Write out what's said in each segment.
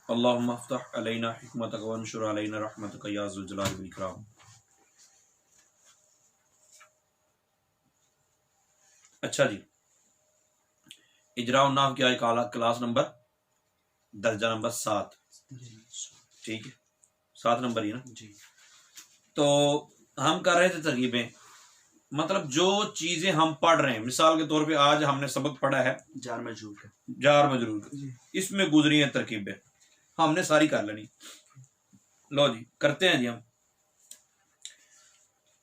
اللہم افتح علینا حکمتک وانشر علینا رحمتک یا ذو الجلال والاکرام۔ اچھا جی، اجراء النحو کی آج کلاس نمبر درجہ نمبر 7، ٹھیک ہے 7 نمبر ہی نا جی۔ تو ہم کر رہے تھے ترکیبیں، مطلب جو چیزیں ہم پڑھ رہے ہیں، مثال کے طور پہ آج ہم نے سبق پڑھا ہے جار مجرور کا، جار مجرور کا، اس میں گزری ہیں ترکیبیں، ہم نے ساری کر لینی۔ لو جی کرتے ہیں جی، ہم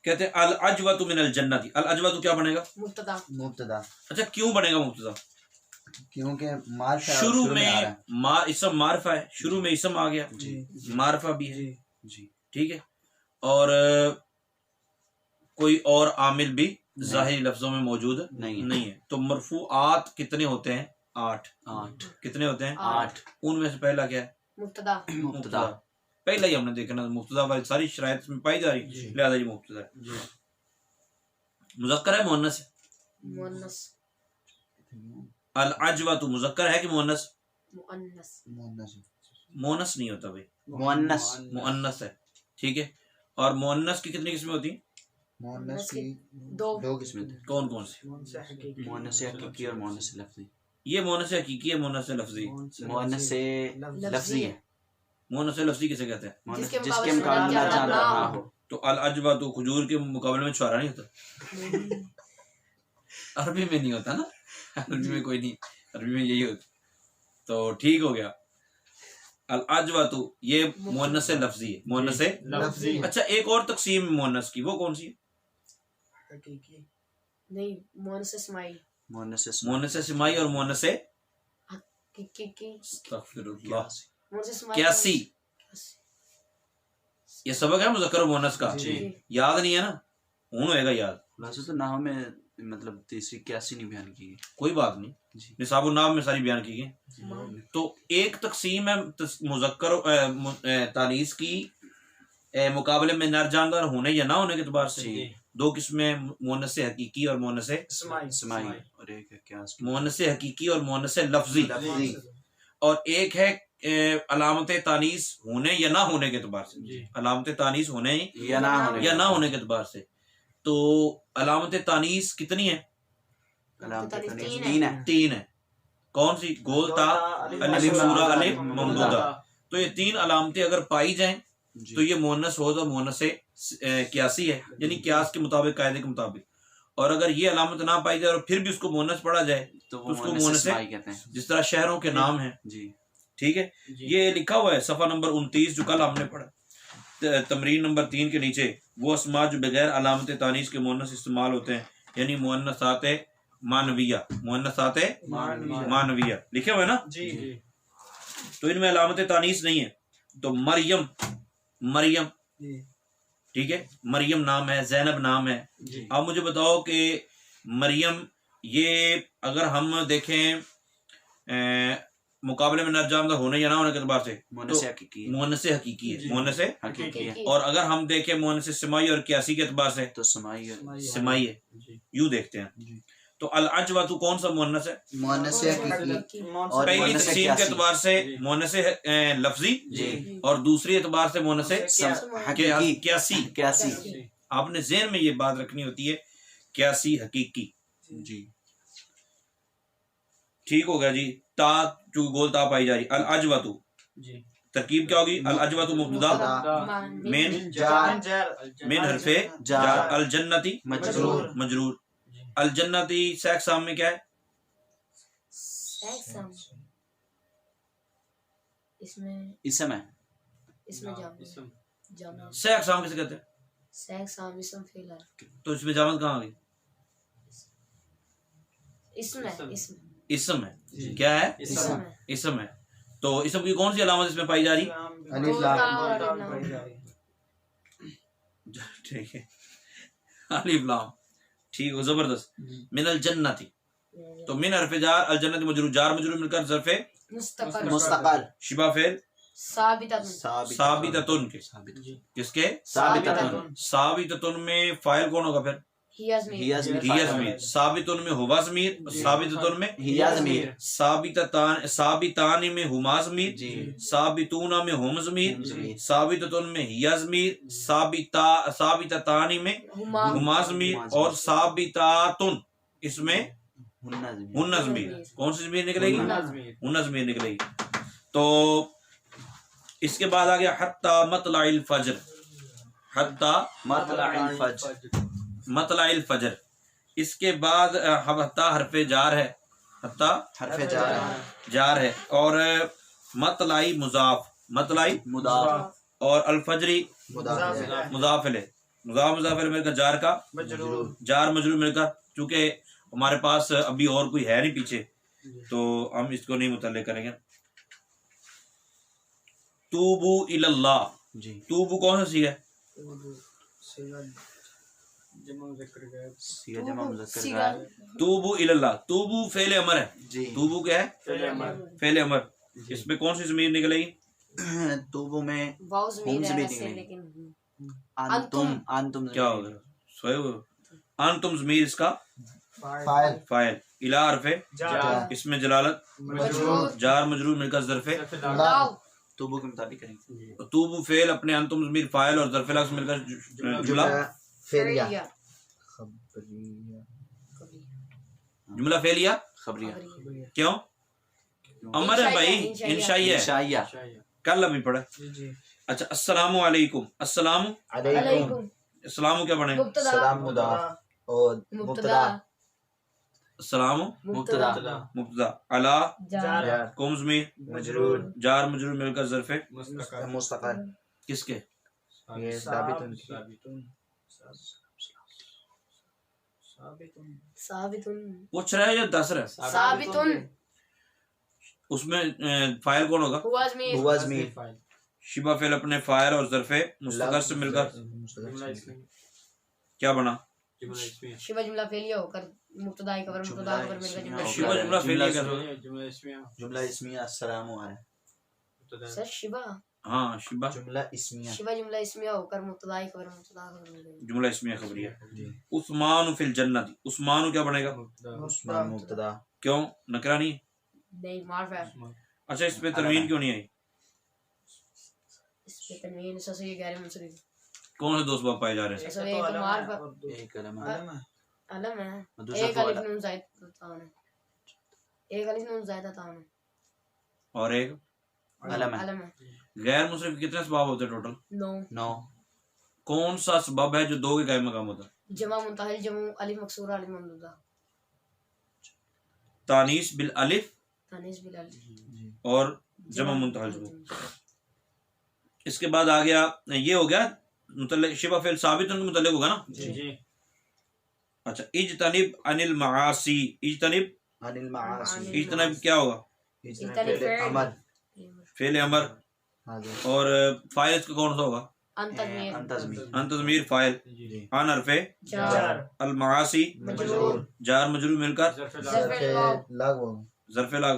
کہتے ہیں العجوۃ من الجنۃ۔ العجوۃ کیا بنے گا؟ مبتدا۔ اچھا کیوں بنے گا مبتدا؟ کیونکہ معرفہ شروع آ میں رہا ہے۔ اسم معرفہ ہے، شروع میں اسم آ گیا، جی معرفہ بھی ہے، جی ٹھیک ہے، اور کوئی اور عامل بھی ظاہری لفظوں میں موجود نہیں ہے۔ تو مرفوعات کتنے ہوتے ہیں؟ 8۔ 8۔ کتنے ہوتے ہیں؟ 8۔ ان میں سے پہلا کیا ہے؟ مبتدا۔ پہلا ہی ہم نے دیکھنا، مبتدا والی ساری شرائط اس میں پائی جا رہی، جی۔ لہذا یہ مبتدا ہے۔ مذکر ہے مؤنث ہے؟ العجوۃ مذکر ہے کہ مؤنث؟ مؤنث نہیں ہوتا بھائی، مؤنث مؤنث ہے، ٹھیک ہے۔ اور مؤنث کی کتنی قسمیں ہوتی ہیں؟ مؤنث کی دو قسمیں تھے، کون کون سی؟ مؤنث حقیقی اور مؤنث لفظی۔ یہ مؤنث حقیقی ہے، مؤنث لفظی؟ مؤنث لفظی ہے، مؤنث لفظی کسے کہتے ہیں؟ جس کے مقابلے میں جاندار نہ ہو۔ تو العجوۃ کھجور کے مقابلے میں چھوارا نہیں ہوتا؟ عربی میں نہیں ہوتا نا، عربی میں کوئی نہیں، عربی میں یہی ہوتا۔ تو ٹھیک ہو گیا، العجوۃ یہ مؤنث لفظی ہے، مؤنث لفظی۔ اچھا ایک اور تقسیم مؤنث کی، وہ کون سی ہے؟ نہیں، مؤنث اسماعی، مؤنث مؤنث سمائی اور مؤنث کی استغفر اللہ مؤنث اسماعی کیاسی، یہ سبق ہے مذکر و مؤنث کا، جی۔ یاد نہیں ہے نا؟ ہوں ہوئے گا یاد، ویسے تو نحو میں مطلب تیسری 81 نہیں بیان کی گئی۔ کوئی بات نہیں، جی نصاب النحو میں ساری بیان کی گئی۔ تو ایک تقسیم ہے مذکر تانیث کی مقابلے میں نر جاندار ہونے یا نہ ہونے کے اعتبار سے۔ جی۔ 2 قسمیں مؤنث حقیقی اور مؤنث سمائی اور ایک ہے قیاس کی۔ مؤنث حقیقی اور مؤنث لفظی، لفظی۔ اور ایک ہے علامت تانیث ہونے یا نہ ہونے کے اعتبار سے، علامت تانیث ہونے یا نہ ہونے یا نہ ہونے کے اعتبار سے۔ تو علامت تانیث کتنی ہے؟ علامت تین تانیث ہے۔ 3 ہے۔ 3 ہے۔ کون سی؟ گول تا الف مقصورہ الف ممدودہ۔ تو یہ 3 علامتیں اگر پائی جائیں تو یہ مؤنث ہو تو مؤنث قیاسی ہے، یعنی قیاس کے مطابق، قاعدے کے مطابق۔ اور اگر یہ علامت نہ پائی جائے اور پھر بھی اس کو مؤنث پڑھا جائے تو تو اس کو وہ مؤنث مؤنث سمائی کہتے ہیں۔ جس طرح شہروں کے نام ہیں، جی ٹھیک ہے۔ یہ لکھا ہوا ہے صفحہ نمبر 29 جو کل ہم نے پڑھا، تمرین نمبر 3 کے نیچے، وہ اسماء جو بغیر علامت تانیث کے مؤنث استعمال ہوتے ہیں، یعنی مؤنثات معنویہ، مؤنثات معنویہ لکھے ہوئے نا، تو ان میں علامت تانیث نہیں ہے۔ تو مریم، مریم، ٹھیک ہے، مریم نام ہے، زینب نام ہے۔ اب مجھے بتاؤ کہ مریم یہ اگر ہم دیکھیں مقابلے میں نر جاندار ہونے یا نہ ہونے کے اعتبار سے مؤنث حقیقی ہے۔ مؤنث حقیقی ہے، مؤنث، حقیقی ہے اور اگر ہم دیکھیں مؤنث سمائی اور قیاسی کے اعتبار سے تو سمائی ہے۔ سمائی ہے، یوں دیکھتے ہیں۔ تو العجوۃ کون سا مؤنث ہے؟ مؤنث حقیقی اور پہلی مؤنث تقسیم کے قیاسی۔ اعتبار سے مؤنث لفظی، جی۔ اور دوسری اعتبار سے مؤنث حقیقی، قیاسی۔ قیاسی۔ آپ نے ذہن میں یہ بات رکھنی ہوتی ہے، قیاسی حقیقی، جی ٹھیک ہو گیا جی۔ تا جو گول تا پائی جا رہی، العجوۃ ترکیب کیا ہوگی؟ العجوۃ مبتدا من حرف جر، الجنتی مجرور، مجرور، الجنتی سیک سام میں کیا ہے؟ اسم ہے۔ سیک سام کسے کہتے ہیں؟ تو اس میں جامد کہاں آ گئی؟ اسم ہے، کیا ہے؟ اسم ہے۔ تو اسم کی کون سی علامت اس میں پائی جا رہی؟ الف لام۔ ٹھیک ہے، الف لام، ٹھیک ہو، زبردست۔ من الجنتی، تو من حرف جار، الجنت مجرور، جار مجرور مل کر ظرف مستقل۔ شبہ فعل ثابتتن کے، کس کے؟ ثابتتن۔ ثابتتن میں فاعل کون ہوگا پھر؟ هي ضمير هي ضمير ہی ضمیر، ثابتن میں ہوا ضمیر، ثابتن میں هي ضمیر ثابتان میں ہما ضمیر، جی ثابتون میں ہم ضمیر، ضمیر ثابتن میں ہی ضمیر، ثابتتان میں هما ہما ضمیر، اور ثابتاتن اس میں ہن ضمیر ہن ضمیر۔ کون سی ضمیر نکلے گی؟ ہن ضمیر نکلے گی۔ تو اس کے بعد آ گیا حتی مطلع الفجر، حتی مطلع الفجر مطلع الفجر۔ اس کے بعد حتی حرف جار ہے، حتی حرف جار جار ہے، اور مطلعی مضاف، مطلعی مضاف اور الفجری مضاف مضاف الیہ، مضاف الیہ مل کر جار کا جار مجرور مل کر، چونکہ ہمارے پاس ابھی اور کوئی ہے نہیں پیچھے تو ہم اس کو نہیں متعلق کریں گے۔ توبو الی اللہ، جی توبو کون سا سی ہے؟ سیغہ جمع مذکر سیغہ غائب توبو الی اللہ، توبو فعل امر ہے، جی توبو کیا ہے؟ فعل امر۔ اس میں کون سی ضمیر نکلے گی؟ توبو میں واو ضمیر ہم ہے ضمیر ویسے نکلیں گے۔ لیکن انتم انتم کیا ہوگا؟ سوئے ہوئے انتم ضمیر اس کا فاعل فاعل، الی حرف اس میں جلالت مجرور جار مجرور مل کر ظرف، لاو توبو کے مطابق کریں گے۔ توبو فعل اپنے انتم ضمیر فاعل اور ظرف لفظ مل کر جملہ فعلیہ فعلیہ خبریہ جملہ فعلیہ خبریہ کیوں؟ امر ہے بھائی، انشائی ہے، شائعہ کل ابھی پڑھا۔ اچھا السلام علیکم، السلام علیکم علیکم السلام کیا بنے گا؟ مبتدا سلام مضاف اور مبتدا السلام مبتدا مبتدا، علی جار قوم ضمیر مجرور جار مجرور مل کر ظرف مستقل کس کے؟ یہ ثابت ثابت پوچھ رہا ہے یا دس رہا ہے؟ ثابت اس میں فاعل کون ہوگا؟ ہوا ضمیر ہوا ضمیر شبہ فعل اپنے فاعل اور ظرف مستقر سے مل کر کیا بنا؟ شبہ جملہ فعلیہ ہو کر مبتدا خبر مبتدا خبر مل کر جملہ شبہ جملہ فعلیہ کیسے ہوگا؟ جملہ اسمیہ السلام علیکم سر شبہ ہاں شبہ جملہ اسمیہ شبہ جملہ اسمیہ ہو کر مبتدا خبر مبتدا خبر مل گئی جملہ اسمیہ خبریہ۔ عثمان فی الجنت، عثمان کیا بنے گا؟ عثمان مبتدا کیوں نکرہ نہیں ہے؟ نہیں معرف ہے اچھا اس پہ تنوین کیوں نہیں آئی؟ اس پہ تنوین سے یہ غیر منصرف کون سے دو سبب پائے جا رہے ہیں؟ ایسا ایک معرف ایک علم علم ہے دوسرا ایک الف فعل نون زائد تعاون ہے ایک الف نون زائدہ تعاون ہے اور ایک علم ہے علم ہے غیر منصرف کتنے سبب ہوتے ہیں ٹوٹل؟ 9 نو کون سا سبب ہے جو دو کے قائم مقام ہوتا ہے؟ جمع منتحل جمع الف مکسورہ الف ممدودہ تانیث بالالف تانیث بالالف اور جمع منتحل جمع۔ اس کے بعد آ گیا یہ ہو گیا متعلق شبہ فعل ثابت ان کے متعلق ہوگا نا؟ اچھا اجتنب عن المعاصی، اجتنب عن المعاصی اجتنب کیا ہوگا؟ فعل امر فعل امر، حاضر اور فاعل اس کا کون سا ہوگا؟ انتظمیر انتظمی انت ضمیر فاعل، عن حرف جار المعاصی مجرور جار مجرور مل کر ظرف الواو لاغو ظرف لاغ،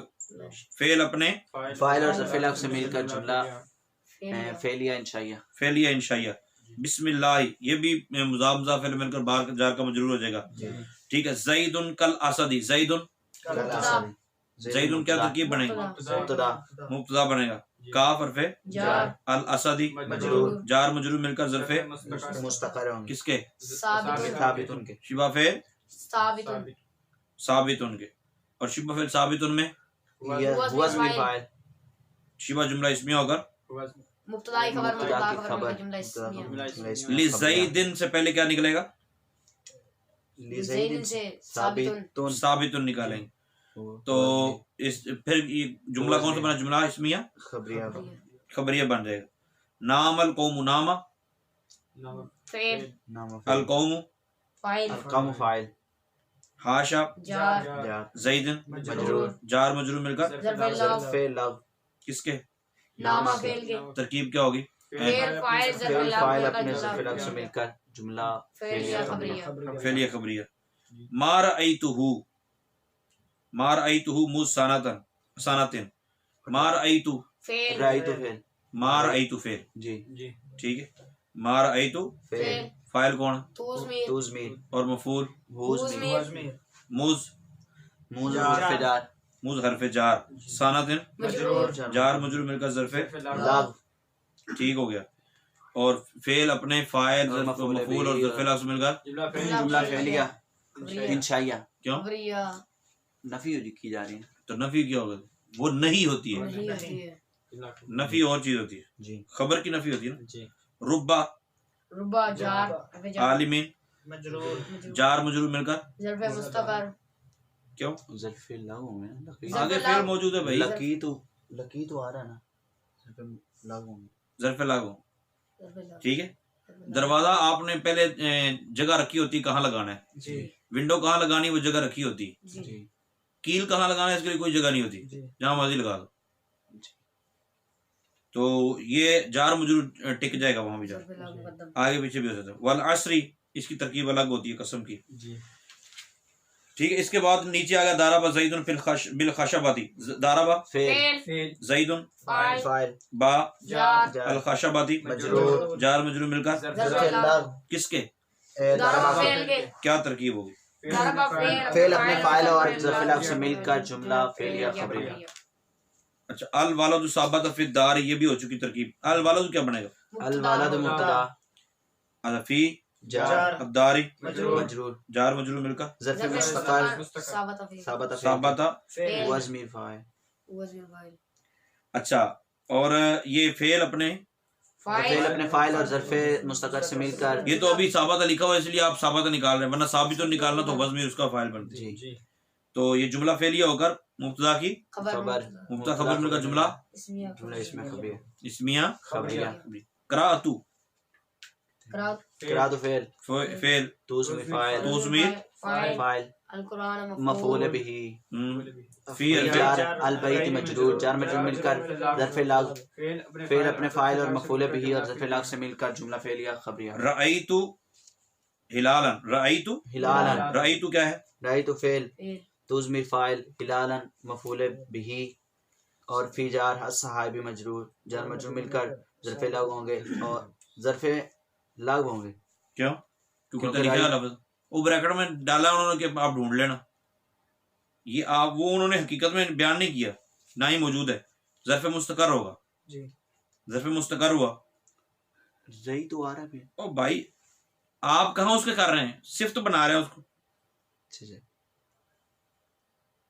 فعل اپنے فاعل اور ظرف لفظ سے مل کر جملہ فعلیہ فعلیہ انشائیہ فعلیہ انشائیہ۔ بسم اللہ یہ بھی مضاف مضاف فعل مل کر بار جار کا مجرور ہو جائے گا، ٹھیک ہے۔ زید کل اسدی، زید زید کیا ترکیب بنے گی؟ مبتدا مبتدا بنے گا، کاف حرف جار الاسدی مجرور جار مجرور مل کر ظرف مستقر ہوں گے کس کے؟ ثابت ثابت ان کے شبہ فعل ثابت ثابت ان کے، اور شبہ فعل ثابت ان میں ہوا ضمیر فاعل شبہ جملہ اسمیہ ہو کر مبتدا خبر مبتدا مبتدا کی خبر خبر جملہ اسمیہ لزیدن سے پہلے کیا نکلے گا؟ زید سے ثابت ثابت نکالیں گے، تو اس پھر یہ جملہ کون سا بنا؟ جملہ اسمیہ خبریہ خبریہ بن جائے گا۔ نام القوم، نامہ فعل نام القوم فاعل القوم فاعل حاشا جار جار زیدن مجرور جار مجرور مل کر ظرف الواو ظرف لغو کس کے؟ نامہ فعل کے ترکیب کیا ہوگی؟ فعل فاعل ظرف فعل الواو فاعل مل کر اپنے ظرف جملہ لفظ سے مل کر جملہ فعلیہ خبریہ فعلیہ خبریہ۔ ما رأیتہ موز سانتن ما رأیتہ فعل رأیت فعل ما رأیتہ فعل، جی ٹھیک ہے۔ ما رأیتو فعل فاعل کون توزمیر توزمیر اور مفعول توزمیر موز موز حرف جار موز حرف جار سانتن مجرور جار مجرور مل کر ظرف لاغ ٹھیک ہو گیا اور فعل اپنے فاعل اور ظرف مفعول مفعول اور بھی ظرف لفظ مل کر جملہ فعلیہ انشائیہ کیوں خبریہ نفی ہو کی جا رہی ہے. تو نفی کیا ہوگا وہ نہیں ہوتی ہے نہیں ہوتی ہے نفی اور چیز ہوتی ہے جی خبر کی نفی ہوتی ہے نا ربا ربا جار عالمین جار مجرور مل کر ظرف مستقر کیوں ظرف لاغو میں نا لقی. آگے فعل موجود ہے بھائی لکی تو آ رہا ہے نا لاغ ظرف لاگو ظرف لاغ. ٹھیک ہے دروازہ آپ نے پہلے جگہ رکھی ہوتی کہاں لگانا ہے ونڈو کہاں لگانی وہ جگہ رکھی ہوتی جی کیل کہاں لگانا ہے اس کے لیے کوئی جگہ نہیں ہوتی جہاں مرضی لگا دو تو یہ جار مجرور ٹک جائے گا وہاں بھی جار ظرف لاغ مقدم آگے پیچھے بھی ہو سکتا ہے والعصری اس کی ترکیب الگ ہوتی ہے قسم کی ٹھیک ہے اس کے بعد نیچے آ گیا داربا زید بالخشباتی داربا فعل زید فاعل فاعل با جار الخشباتی مجرور جار مجرور مل کر ظرف لاغ کس کے ضربہ فعل کے کیا ترکیب ہوگی ضربہ فعل اپنے فاعل اور ظرف لفظ سے مل کر جملہ فعلیہ خبریہ اچھا الوالد ثابت فی الدار یہ بھی ہو چکی ترکیب الوالد کیا بنے گا الولد مبتدا اچھا فی جار الداری مجرور جار مجرور مل کر ظرف مستقر ثابت فعل ثابت ثابت فعل وزمیر فاعل وزن فاعل اچھا اور یہ فعل اپنے فعل فاعل اپنے فاعل اور ظرف مستقر سے مل کر یہ تو ابھی ثابت لکھا ہوا ہے اس لیے آپ ثابت نکال رہے ہیں ورنہ ثابت تو نکالنا تو وزن اس کا فاعل بنتا ہے جی تو یہ جملہ فعلیہ ہو کر مبتدا کی خبر مبتدا خبر مل کر جملہ اسمیہ جملہ اس میں خبریہ اسمیہ خبریہ قرأت قرات قرات فعل فعل توزمیر فاعل توزمیر فاعل القرآن مفعول به فی جار البیت مجرور جار مجرور مل کر ظرف لاغ فعل اپنے فاعل اور مفعول به اور ظرف لاغ سے مل کر جملہ فعلیہ خبریہ رأیت ہلالا رأیت ہلالا رأیت کیا ہے رأیت فعل فعل توزمیر فاعل ہلالا مفعول به اور فی جار الصحابی مجرور جار مجرور مل کر ظرف لاغ ہوں گے اور ظرف لاغ ہوں گے کیوں کیونکہ کیونکہ لکھا رأیت- لفظ وہ بریکٹ میں ڈالا انہوں نے کہ آپ ڈھونڈ لینا یہ آپ وہ انہوں نے حقیقت میں بیان نہیں کیا نہ ہی موجود ہے ظرف مستقر ہوگا ظرف مستقر ہوا رہی تو آ رہا ہے او بھائی آپ کہاں اس کے کر رہے ہیں صفت بنا رہے ہیں اس کو پھر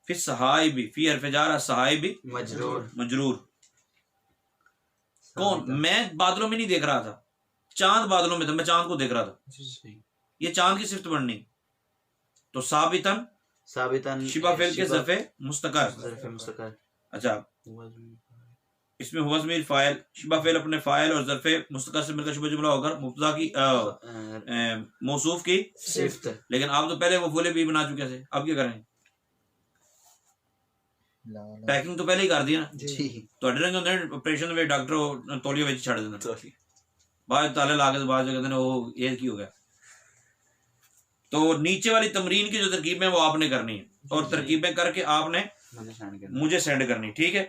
فی صحائبی فی حرف جار صحائبی مجرور مجرور کون میں بادلوں میں نہیں دیکھ رہا تھا چاند بادلوں میں تھا میں چاند کو دیکھ رہا تھا یہ چاند کی صفت بننی تو ثابتاً ثابتاً شبہ فعل کے ظرف مستقر ظرف مستقر اچھا اس میں ہوا ضمیر فاعل شبہ فعل اپنے فاعل اور ظرف مستقر سے مل کر شبہ جملہ ہو کر مبتدا کی موصوف کی صفت لیکن آپ تو پہلے مفعول بھی بنا چکے تھے اب کیا کریں پیکنگ تو پہلے ہی کر دیا نا جی تو آپریشن میں ڈاکٹر تولیو وچ چھڑ دینا بعد تالے لا کے بعد جو کہتے ہیں وہ یہ کی ہو گیا تو نیچے والی تمرین کی جو ترکیبیں وہ آپ نے کرنی ہے اور ترکیبیں کر کے آپ نے مجھے سینڈ کرنی ٹھیک ہے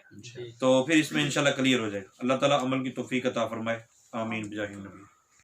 تو پھر اس میں انشاءاللہ کلیئر ہو جائے گا اللہ تعالیٰ عمل کی توفیق عطا فرمائے آمین بجاہ النبی